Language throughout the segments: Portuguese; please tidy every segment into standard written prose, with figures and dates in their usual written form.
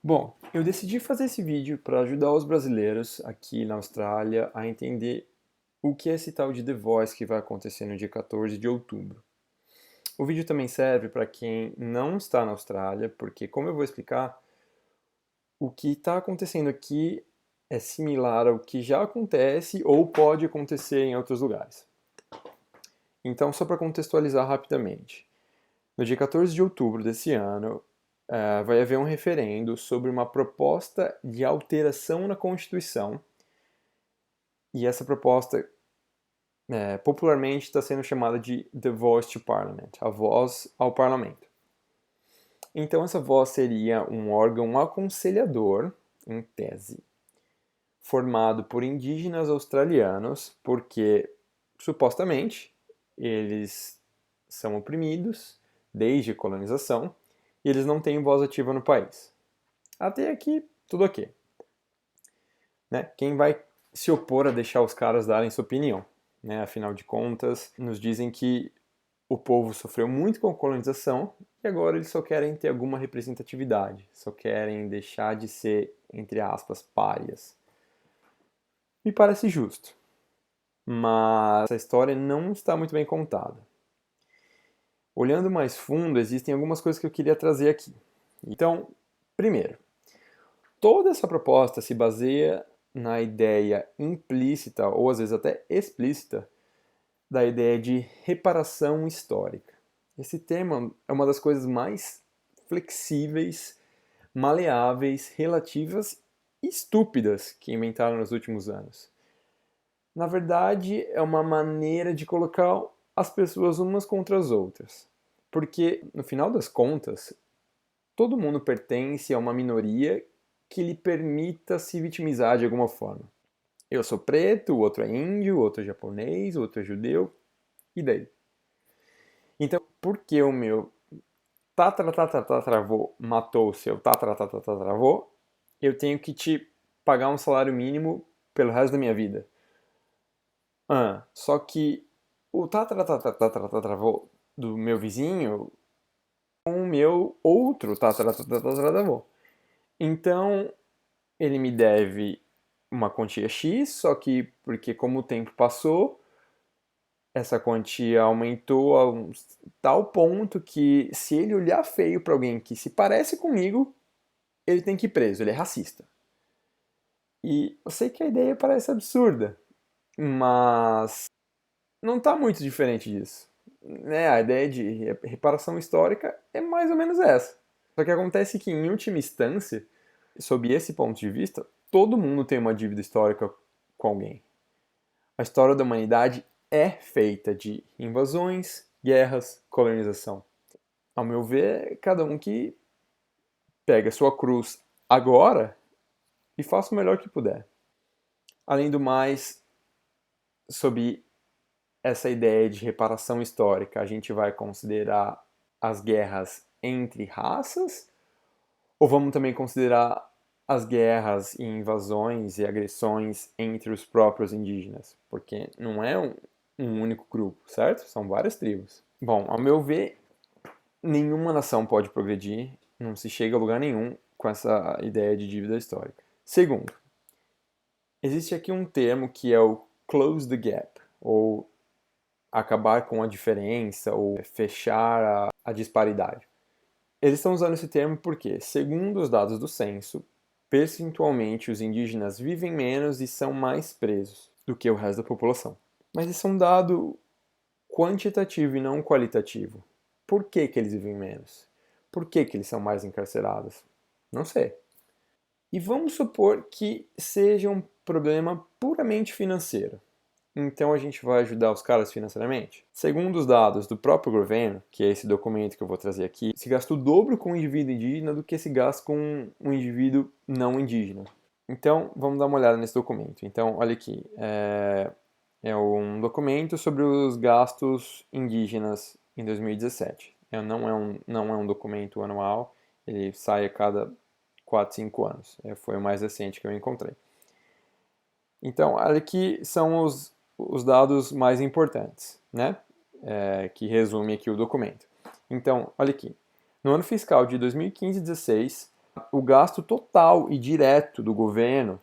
Bom, eu decidi fazer esse vídeo para ajudar os brasileiros aqui na Austrália a entender o que é esse tal de The Voice que vai acontecer no dia 14 de outubro. O vídeo também serve para quem não está na Austrália, porque, como eu vou explicar, o que está acontecendo aqui é similar ao que já acontece ou pode acontecer em outros lugares. Então, só para contextualizar rapidamente, no dia 14 de outubro desse ano, vai haver um referendo sobre uma proposta de alteração na Constituição. E essa proposta, popularmente, está sendo chamada de The Voice to Parliament, a voz ao parlamento. Então, essa voz seria um órgão aconselhador, em tese, formado por indígenas australianos, porque, supostamente, eles são oprimidos desde a colonização e eles não têm voz ativa no país. Até aqui, tudo ok. Né? Quem vai se opor a deixar os caras darem sua opinião? Né? Afinal de contas, nos dizem que o povo sofreu muito com a colonização e agora eles só querem ter alguma representatividade, só querem deixar de ser, entre aspas, párias. Me parece justo, mas essa história não está muito bem contada. Olhando mais fundo, existem algumas coisas que eu queria trazer aqui. Então, primeiro, toda essa proposta se baseia na ideia implícita, ou às vezes até explícita, da ideia de reparação histórica. Esse tema é uma das coisas mais flexíveis, maleáveis, relativas e estúpidas que inventaram nos últimos anos. Na verdade, é uma maneira de colocar as pessoas umas contra as outras. Porque, no final das contas, todo mundo pertence a uma minoria que lhe permita se vitimizar de alguma forma. Eu sou preto, o outro é índio, o outro é japonês, o outro é judeu, e daí? Então, porque o meu tataravô matou o seu tataravô, eu tenho que te pagar um salário mínimo pelo resto da minha vida. Só que o tataravô do meu vizinho com o meu outro tataravô. Então, ele me deve uma quantia X, só que porque como o tempo passou, essa quantia aumentou a um tal ponto que se ele olhar feio para alguém que se parece comigo, ele tem que ir preso, ele é racista. E eu sei que a ideia parece absurda, mas não está muito diferente disso. Né? A ideia de reparação histórica é mais ou menos essa. Só que acontece que, em última instância, sob esse ponto de vista, todo mundo tem uma dívida histórica com alguém. A história da humanidade é feita de invasões, guerras, colonização. Ao meu ver, cada um que pega sua cruz agora e faça o melhor que puder. Além do mais, sob essa ideia de reparação histórica, a gente vai considerar as guerras entre raças? Ou vamos também considerar as guerras e invasões e agressões entre os próprios indígenas? Porque não é um único grupo, certo? São várias tribos. Bom, ao meu ver, nenhuma nação pode progredir, não se chega a lugar nenhum com essa ideia de dívida histórica. Segundo, existe aqui um termo que é o close the gap, ou acabar com a diferença, ou fechar a disparidade. Eles estão usando esse termo porque, segundo os dados do censo, percentualmente os indígenas vivem menos e são mais presos do que o resto da população. Mas isso é um dado quantitativo e não qualitativo. Por que que eles vivem menos? Por que que eles são mais encarcerados? Não sei. E vamos supor que seja um problema puramente financeiro. Então a gente vai ajudar os caras financeiramente? Segundo os dados do próprio governo, que é esse documento que eu vou trazer aqui, se gasta o dobro com um indivíduo indígena do que se gasta com um indivíduo não indígena. Então vamos dar uma olhada nesse documento. Então olha aqui, é um documento sobre os gastos indígenas em 2017. Não é um documento anual, ele sai a cada 4, 5 anos. Foi o mais recente que eu encontrei. Então, olha aqui são os dados mais importantes, né? Que resume aqui o documento. Então, olha aqui. No ano fiscal de 2015-16, o gasto total e direto do governo,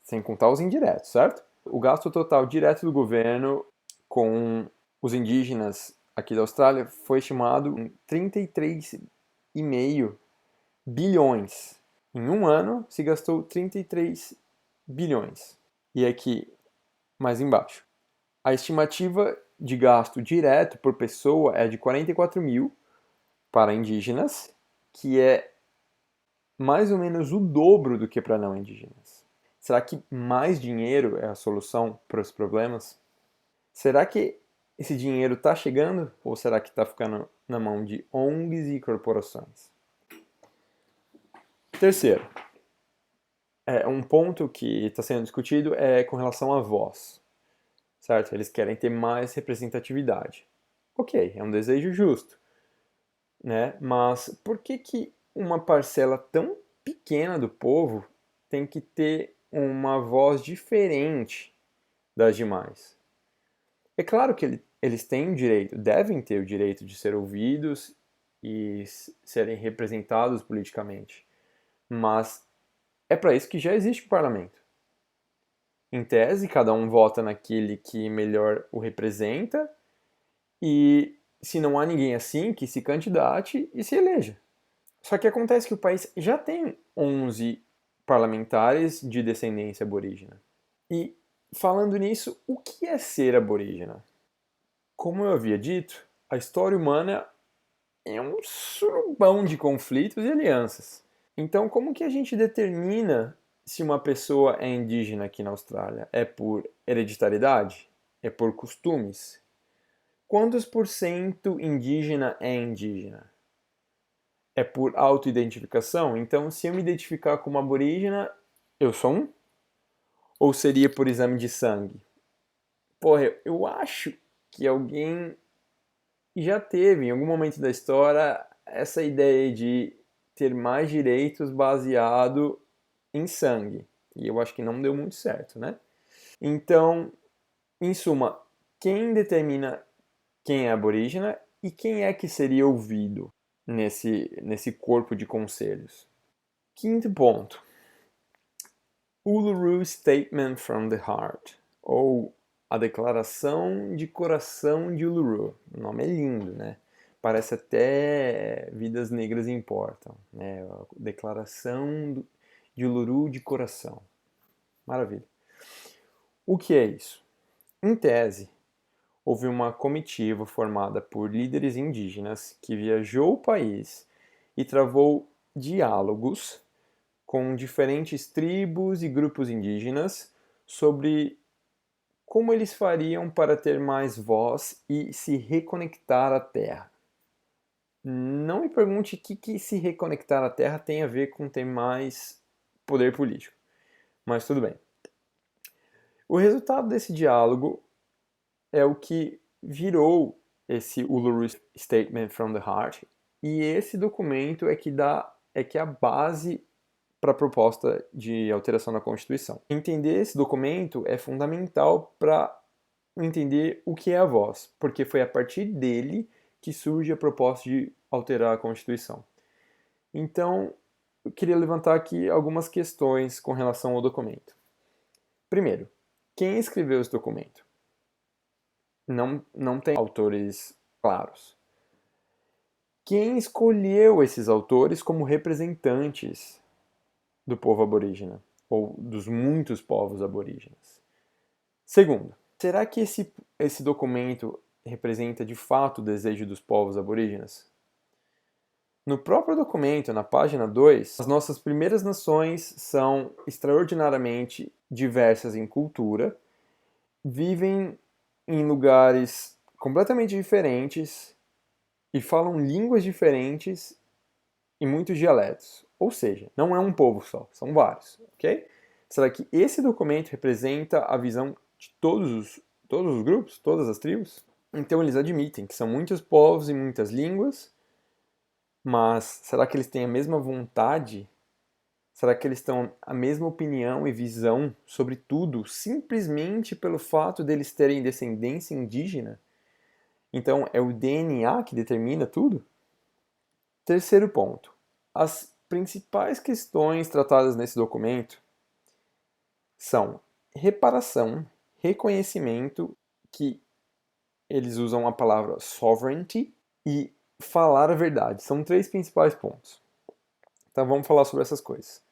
sem contar os indiretos, certo? O gasto total direto do governo com os indígenas aqui da Austrália foi estimado em 33,5 bilhões. Em um ano se gastou 33 bilhões. E aqui, mais embaixo, a estimativa de gasto direto por pessoa é de 44 mil para indígenas, que é mais ou menos o dobro do que para não indígenas. Será que mais dinheiro é a solução para os problemas? Será que esse dinheiro está chegando ou será que está ficando na mão de ONGs e corporações? Terceiro, um ponto que está sendo discutido é com relação à voz, certo? Eles querem ter mais representatividade. Ok, é um desejo justo, né? Mas por que uma parcela tão pequena do povo tem que ter uma voz diferente das demais? É claro que eles têm o direito, devem ter o direito de ser ouvidos e serem representados politicamente, mas é para isso que já existe o parlamento. Em tese, cada um vota naquele que melhor o representa e, se não há ninguém assim, que se candidate e se eleja. Só que acontece que o país já tem 11 parlamentares de descendência aborígena. E, falando nisso, o que é ser aborígena? Como eu havia dito, a história humana é um surubão de conflitos e alianças. Então, como que a gente determina se uma pessoa é indígena aqui na Austrália? É por hereditariedade? É por costumes? Quantos por cento indígena é indígena? É por autoidentificação? Então, se eu me identificar como aborígena, eu sou um? Ou seria por exame de sangue? Porra, eu acho que alguém já teve, em algum momento da história, essa ideia de ter mais direitos baseado em sangue. E eu acho que não deu muito certo, né? Então, em suma, quem determina quem é aborígena e quem é que seria ouvido nesse corpo de conselhos? Quinto ponto. Uluru Statement from the Heart, ou a Declaração de Coração de Uluru. O nome é lindo, né? Parece até Vidas Negras Importam, né? A Declaração de Uluru de Coração. Maravilha. O que é isso? Em tese, houve uma comitiva formada por líderes indígenas que viajou o país e travou diálogos com diferentes tribos e grupos indígenas sobre como eles fariam para ter mais voz e se reconectar à terra. Não me pergunte o que se reconectar à terra tem a ver com ter mais poder político, mas tudo bem. O resultado desse diálogo é o que virou esse Uluru Statement from the Heart, e esse documento é que é a base para a proposta de alteração da Constituição. Entender esse documento é fundamental para entender o que é a voz, porque foi a partir dele que surge a proposta de alterar a Constituição. Então, eu queria levantar aqui algumas questões com relação ao documento. Primeiro, quem escreveu esse documento? Não tem autores claros. Quem escolheu esses autores como representantes do povo aborígena, ou dos muitos povos aborígenes? Segundo, será que esse documento representa de fato o desejo dos povos aborígenes? No próprio documento, na página 2, as nossas primeiras nações são extraordinariamente diversas em cultura, vivem em lugares completamente diferentes e falam línguas diferentes e muitos dialetos. Ou seja, não é um povo só, são vários, ok? Será que esse documento representa a visão de todos os grupos, todas as tribos? Então eles admitem que são muitos povos e muitas línguas, mas será que eles têm a mesma vontade? Será que eles têm a mesma opinião e visão sobre tudo simplesmente pelo fato deles terem descendência indígena? Então é o DNA que determina tudo? Terceiro ponto. As principais questões tratadas nesse documento são reparação, reconhecimento, que eles usam a palavra sovereignty, e falar a verdade. São 3 principais pontos. Então vamos falar sobre essas coisas.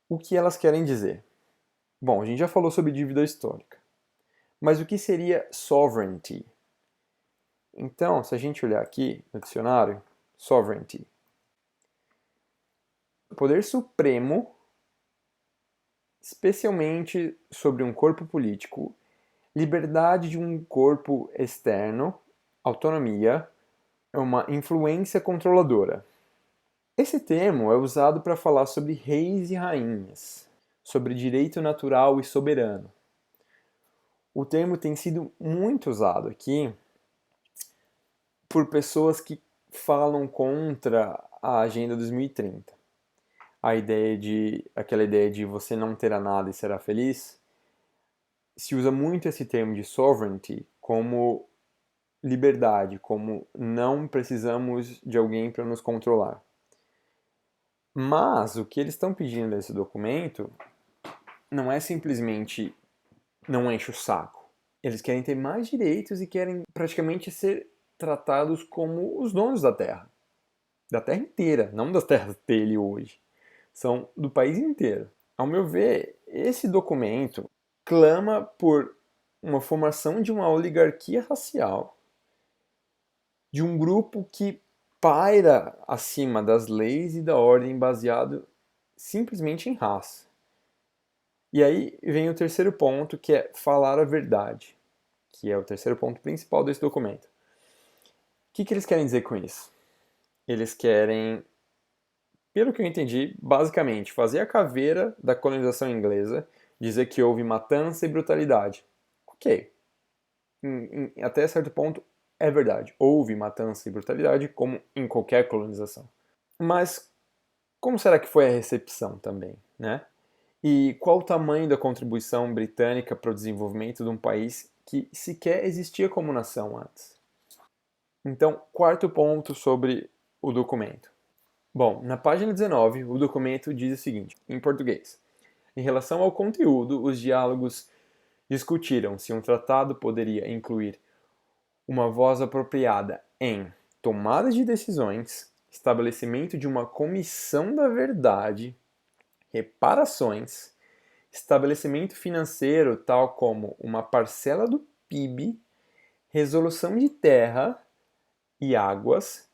O que elas querem dizer? Bom, a gente já falou sobre dívida histórica. Mas o que seria sovereignty? Então, se a gente olhar aqui no dicionário, sovereignty, poder supremo, especialmente sobre um corpo político, liberdade de um corpo externo, autonomia, é uma influência controladora. Esse termo é usado para falar sobre reis e rainhas, sobre direito natural e soberano. O termo tem sido muito usado aqui por pessoas que falam contra a Agenda 2030. Aquela ideia de você não terá nada e será feliz, se usa muito esse termo de sovereignty como liberdade, como não precisamos de alguém para nos controlar. Mas o que eles estão pedindo nesse documento não é simplesmente não enche o saco. Eles querem ter mais direitos e querem praticamente ser tratados como os donos da Terra inteira, não das terras dele hoje. São do país inteiro. Ao meu ver, esse documento clama por uma formação de uma oligarquia racial, de um grupo que paira acima das leis e da ordem baseado simplesmente em raça. E aí vem o terceiro ponto, que é falar a verdade, que é o terceiro ponto principal desse documento. O que eles querem dizer com isso? Eles querem, pelo que eu entendi, basicamente fazer a caveira da colonização inglesa, dizer que houve matança e brutalidade. Ok. Até certo ponto é verdade. Houve matança e brutalidade, como em qualquer colonização. Mas como será que foi a recepção também, né? E qual o tamanho da contribuição britânica para o desenvolvimento de um país que sequer existia como nação antes? Então, quarto ponto sobre o documento. Bom, na página 19, o documento diz o seguinte, em português. Em relação ao conteúdo, os diálogos discutiram se um tratado poderia incluir uma voz apropriada em tomada de decisões, estabelecimento de uma comissão da verdade, reparações, estabelecimento financeiro, tal como uma parcela do PIB, resolução de terra e águas,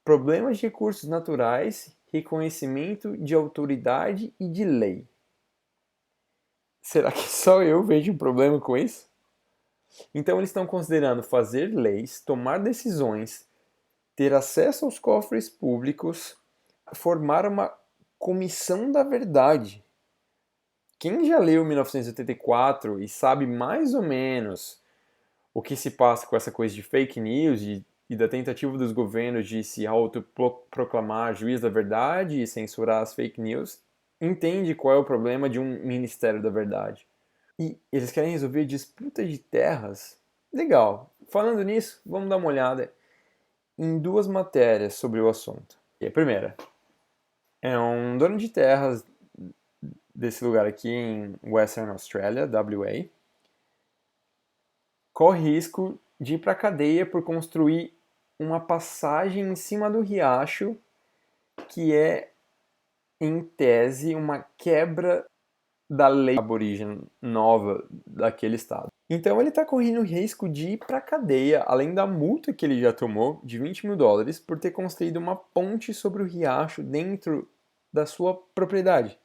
problemas de recursos naturais, reconhecimento de autoridade e de lei. Será que só eu vejo um problema com isso? Então eles estão considerando fazer leis, tomar decisões, ter acesso aos cofres públicos, formar uma comissão da verdade. Quem já leu 1984 e sabe mais ou menos o que se passa com essa coisa de fake news e da tentativa dos governos de se autoproclamar juiz da verdade e censurar as fake news, entende qual é o problema de um Ministério da Verdade. E eles querem resolver disputa de terras. Legal. Falando nisso, vamos dar uma olhada em 2 matérias sobre o assunto. E a primeira é um dono de terras desse lugar aqui em Western Australia, WA, corre risco de ir para a cadeia por construir uma passagem em cima do riacho que é, em tese, uma quebra da lei aborígene nova daquele estado. Então ele está correndo o risco de ir para a cadeia, além da multa que ele já tomou de $20 mil por ter construído uma ponte sobre o riacho dentro da sua propriedade.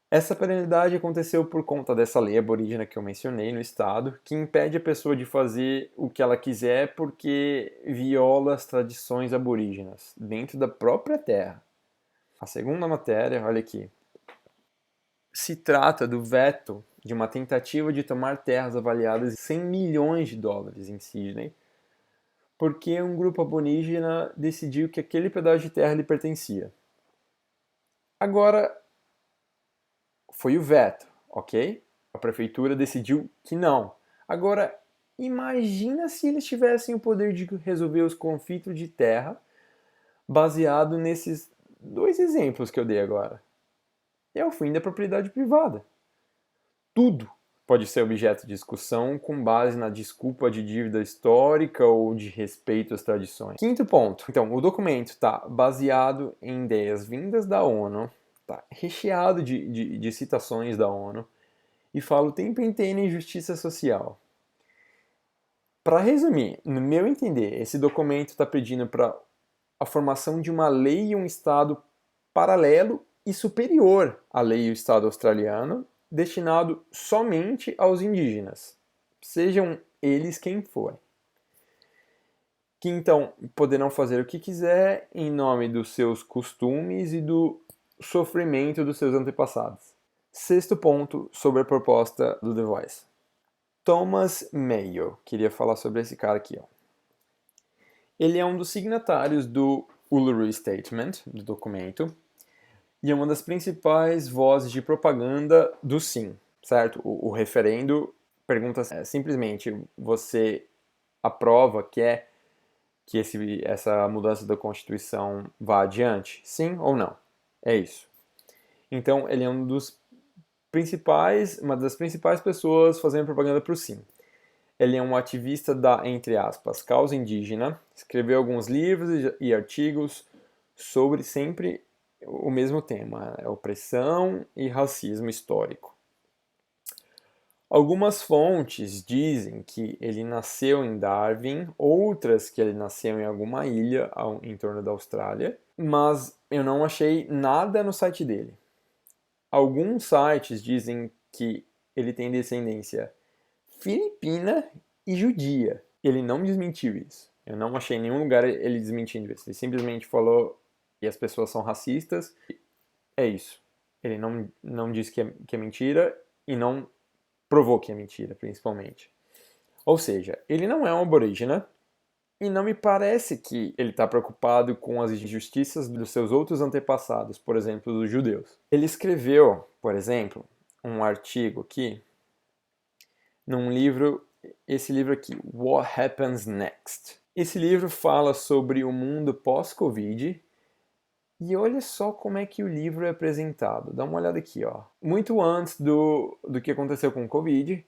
Essa penalidade aconteceu por conta dessa lei aborígena que eu mencionei no estado, que impede a pessoa de fazer o que ela quiser porque viola as tradições aborígenas dentro da própria terra. A segunda matéria, olha aqui. Se trata do veto de uma tentativa de tomar terras avaliadas em $100 milhões em Sydney, porque um grupo aborígena decidiu que aquele pedaço de terra lhe pertencia. Agora, foi o veto, ok? A prefeitura decidiu que não. Agora, imagina se eles tivessem o poder de resolver os conflitos de terra baseado nesses 2 exemplos que eu dei agora. É o fim da propriedade privada. Tudo pode ser objeto de discussão com base na desculpa de dívida histórica ou de respeito às tradições. Quinto ponto. Então, o documento está baseado em ideias vindas da ONU, está recheado de citações da ONU e fala o tempo inteiro em justiça social. Para resumir, no meu entender, esse documento está pedindo para a formação de uma lei e um Estado paralelo e superior à lei e o Estado australiano, destinado somente aos indígenas, sejam eles quem forem, que então poderão fazer o que quiser em nome dos seus costumes e do sofrimento dos seus antepassados. Sexto ponto sobre a proposta do The Voice. Thomas Mayo, queria falar sobre esse cara aqui, ó. Ele é um dos signatários do Uluru Statement, do documento, e é uma das principais vozes de propaganda do sim, certo? O referendo pergunta simplesmente, você aprova, quer que essa mudança da Constituição vá adiante? Sim ou não? É isso. Então, ele é uma das principais pessoas fazendo propaganda para o sim. Ele é um ativista da, entre aspas, causa indígena, escreveu alguns livros e artigos sobre sempre o mesmo tema, opressão e racismo histórico. Algumas fontes dizem que ele nasceu em Darwin, outras que ele nasceu em alguma ilha em torno da Austrália, mas eu não achei nada no site dele. Alguns sites dizem que ele tem descendência filipina e judia. Ele não desmentiu isso. Eu não achei em nenhum lugar ele desmentindo isso. Ele simplesmente falou que as pessoas são racistas. É isso. Ele não disse que é mentira e não provou que é mentira, principalmente. Ou seja, ele não é um aborígena e não me parece que ele está preocupado com as injustiças dos seus outros antepassados, por exemplo, dos judeus. Ele escreveu, por exemplo, um artigo aqui num livro, esse livro aqui, What Happens Next. Esse livro fala sobre o mundo pós-Covid e olha só como é que o livro é apresentado. Dá uma olhada aqui, ó. Muito antes do que aconteceu com o Covid,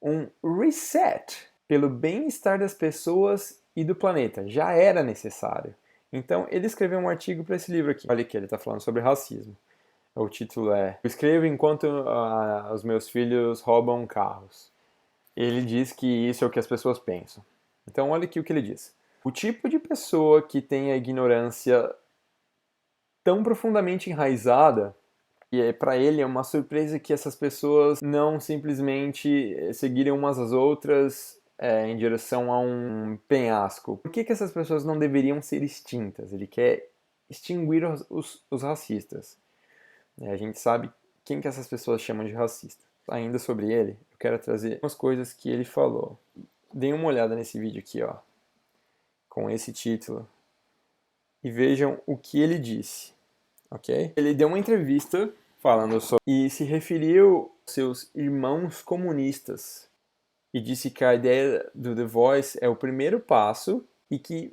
um reset pelo bem-estar das pessoas e do planeta já era necessário. Então ele escreveu um artigo para esse livro aqui. Olha aqui, ele está falando sobre racismo. O título é Eu escrevo enquanto os meus filhos roubam carros. Ele diz que isso é o que as pessoas pensam. Então olha aqui o que ele diz. O tipo de pessoa que tem a ignorância tão profundamente enraizada e para ele é uma surpresa que essas pessoas não simplesmente seguirem umas às outras em direção a um penhasco. Por que essas pessoas não deveriam ser extintas? Ele quer extinguir os racistas. A gente sabe quem que essas pessoas chamam de racista. Ainda sobre ele, eu quero trazer umas coisas que ele falou. Deem uma olhada nesse vídeo aqui, ó, com esse título, e vejam o que ele disse, ok? Ele deu uma entrevista falando sobre e se referiu aos seus irmãos comunistas e disse que a ideia do The Voice é o primeiro passo e que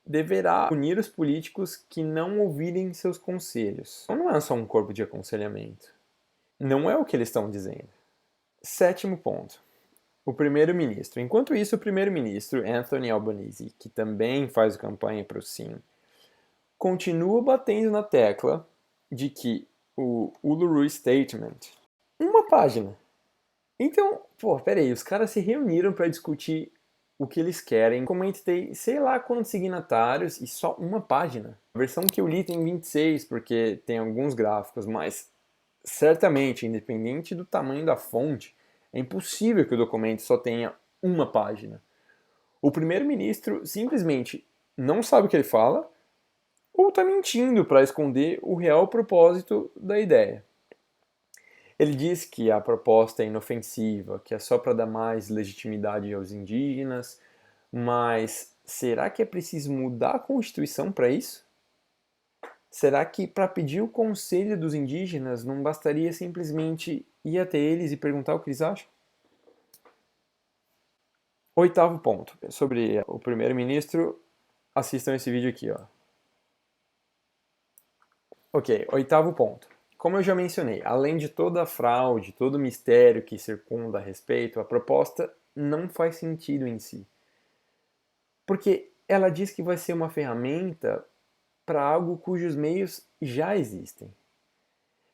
deverá unir os políticos que não ouvirem seus conselhos. Então não é só um corpo de aconselhamento. Não é o que eles estão dizendo. Sétimo ponto. O primeiro-ministro. Enquanto isso, o primeiro-ministro Anthony Albanese, que também faz campanha para o sim, continua batendo na tecla de que o Uluru Statement, uma página. Então, pô, peraí, os caras se reuniram para discutir o que eles querem. Comentei, sei lá quantos signatários e só uma página. A versão que eu li tem 26, porque tem alguns gráficos, mas certamente, independente do tamanho da fonte, é impossível que o documento só tenha uma página. O primeiro-ministro simplesmente não sabe o que ele fala ou está mentindo para esconder o real propósito da ideia. Ele diz que a proposta é inofensiva, que é só para dar mais legitimidade aos indígenas, mas será que é preciso mudar a Constituição para isso? Será que para pedir o conselho dos indígenas não bastaria simplesmente ir até eles e perguntar o que eles acham? Oitavo ponto, sobre o primeiro-ministro, assistam esse vídeo aqui, ó. Ok, oitavo ponto. Como eu já mencionei, além de toda a fraude, todo o mistério que circunda a respeito, a proposta não faz sentido em si. Porque ela diz que vai ser uma ferramenta para algo cujos meios já existem.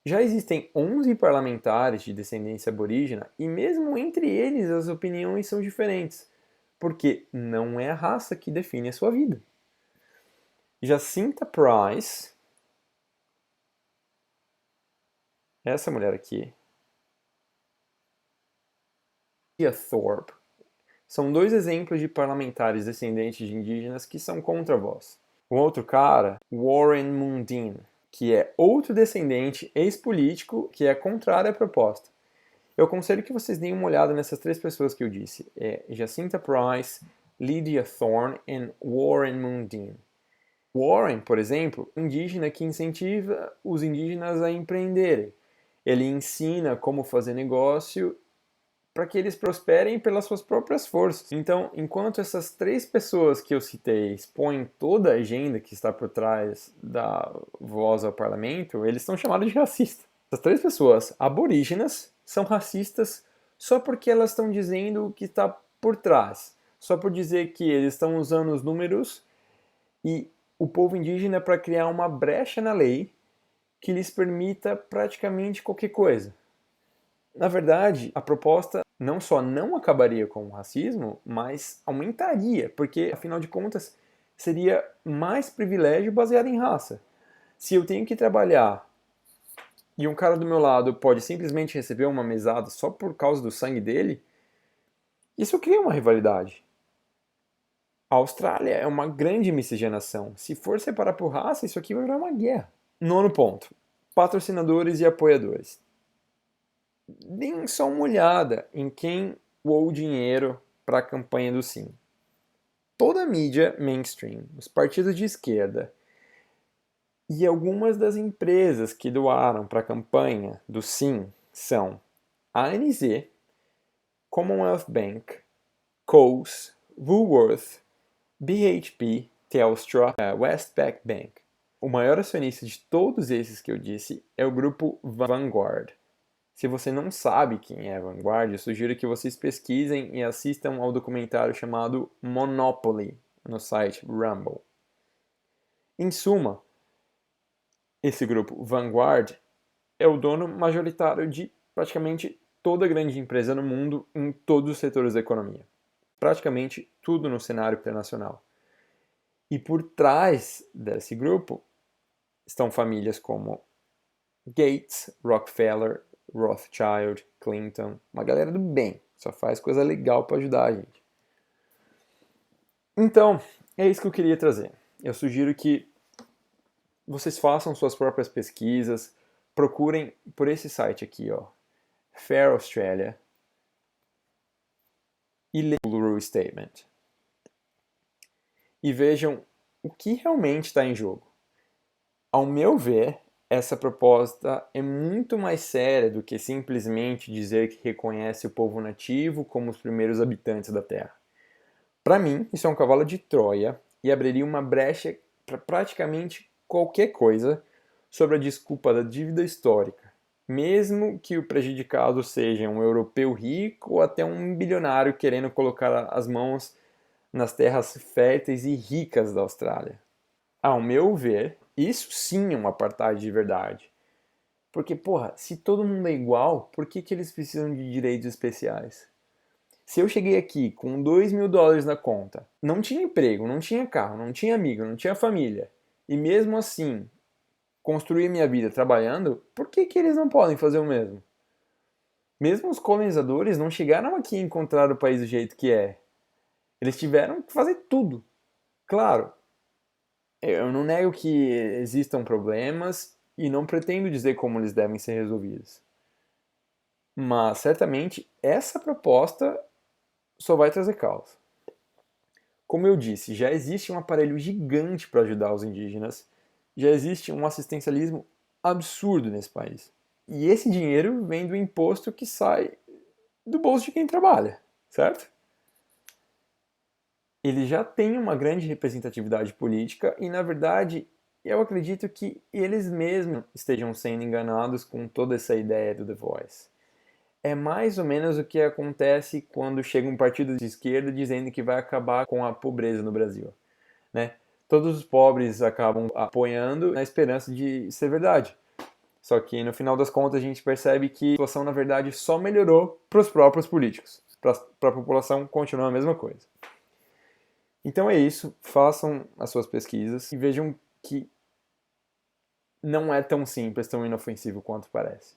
Já existem 11 parlamentares de descendência aborígena e mesmo entre eles as opiniões são diferentes, porque não é a raça que define a sua vida. Jacinta Price, essa mulher aqui, e a Thorpe, são dois exemplos de parlamentares descendentes de indígenas que são contra a voz. O outro cara, Warren Mundine, que é outro descendente ex-político que é contrário à proposta. Eu aconselho que vocês deem uma olhada nessas três pessoas que eu disse. Jacinta Price, Lydia Thorne e Warren Mundine. Warren, por exemplo, indígena que incentiva os indígenas a empreenderem. Ele ensina como fazer negócio para que eles prosperem pelas suas próprias forças. Então, enquanto essas três pessoas que eu citei expõem toda a agenda que está por trás da voz ao parlamento, eles são chamados de racistas. Essas três pessoas aborígenas são racistas só porque elas estão dizendo o que está por trás. Só por dizer que eles estão usando os números e o povo indígena para criar uma brecha na lei que lhes permita praticamente qualquer coisa. Na verdade, a proposta não só não acabaria com o racismo, mas aumentaria, porque, afinal de contas, seria mais privilégio baseado em raça. Se eu tenho que trabalhar e um cara do meu lado pode simplesmente receber uma mesada só por causa do sangue dele, isso cria uma rivalidade. A Austrália é uma grande miscigenação. Se for separar por raça, isso aqui vai virar uma guerra. Nono ponto. Patrocinadores e apoiadores. Deem só uma olhada em quem doou dinheiro para a campanha do Sim. Toda a mídia mainstream, os partidos de esquerda e algumas das empresas que doaram para a campanha do Sim são a ANZ, Commonwealth Bank, Coles, Woolworth, BHP, Telstra, Westpac Bank. O maior acionista de todos esses que eu disse é o grupo Vanguard. Se você não sabe quem é Vanguard, eu sugiro que vocês pesquisem e assistam ao documentário chamado Monopoly, no site Rumble. Em suma, esse grupo Vanguard é o dono majoritário de praticamente toda grande empresa no mundo em todos os setores da economia. Praticamente tudo no cenário internacional. E por trás desse grupo estão famílias como Gates, Rockefeller, Rothschild, Clinton, uma galera do bem, só faz coisa legal para ajudar a gente. Então, é isso que eu queria trazer. Eu sugiro que vocês façam suas próprias pesquisas, procurem por esse site aqui, ó, Fair Australia, e leiam o Uluru Statement. E vejam o que realmente está em jogo. Ao meu ver, essa proposta é muito mais séria do que simplesmente dizer que reconhece o povo nativo como os primeiros habitantes da Terra. Para mim, isso é um cavalo de Troia e abriria uma brecha para praticamente qualquer coisa sobre a desculpa da dívida histórica, mesmo que o prejudicado seja um europeu rico ou até um bilionário querendo colocar as mãos nas terras férteis e ricas da Austrália. Ao meu ver, isso sim é um apartheid de verdade. Porque, porra, se todo mundo é igual, por que eles precisam de direitos especiais? Se eu cheguei aqui com $2.000 na conta, não tinha emprego, não tinha carro, não tinha amigo, não tinha família, e mesmo assim construí minha vida trabalhando, por que eles não podem fazer o mesmo? Mesmo os colonizadores não chegaram aqui e encontraram o país do jeito que é. Eles tiveram que fazer tudo. Claro, eu não nego que existam problemas e não pretendo dizer como eles devem ser resolvidos. Mas certamente essa proposta só vai trazer caos. Como eu disse, já existe um aparelho gigante para ajudar os indígenas, já existe um assistencialismo absurdo nesse país. E esse dinheiro vem do imposto que sai do bolso de quem trabalha, certo? Ele já tem uma grande representatividade política e, na verdade, eu acredito que eles mesmos estejam sendo enganados com toda essa ideia do The Voice. É mais ou menos o que acontece quando chega um partido de esquerda dizendo que vai acabar com a pobreza no Brasil, né? Todos os pobres acabam apoiando na esperança de ser verdade. Só que no final das contas a gente percebe que a situação na verdade só melhorou para os próprios políticos. Para a população continua a mesma coisa. Então é isso, façam as suas pesquisas e vejam que não é tão simples, tão inofensivo quanto parece.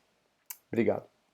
Obrigado.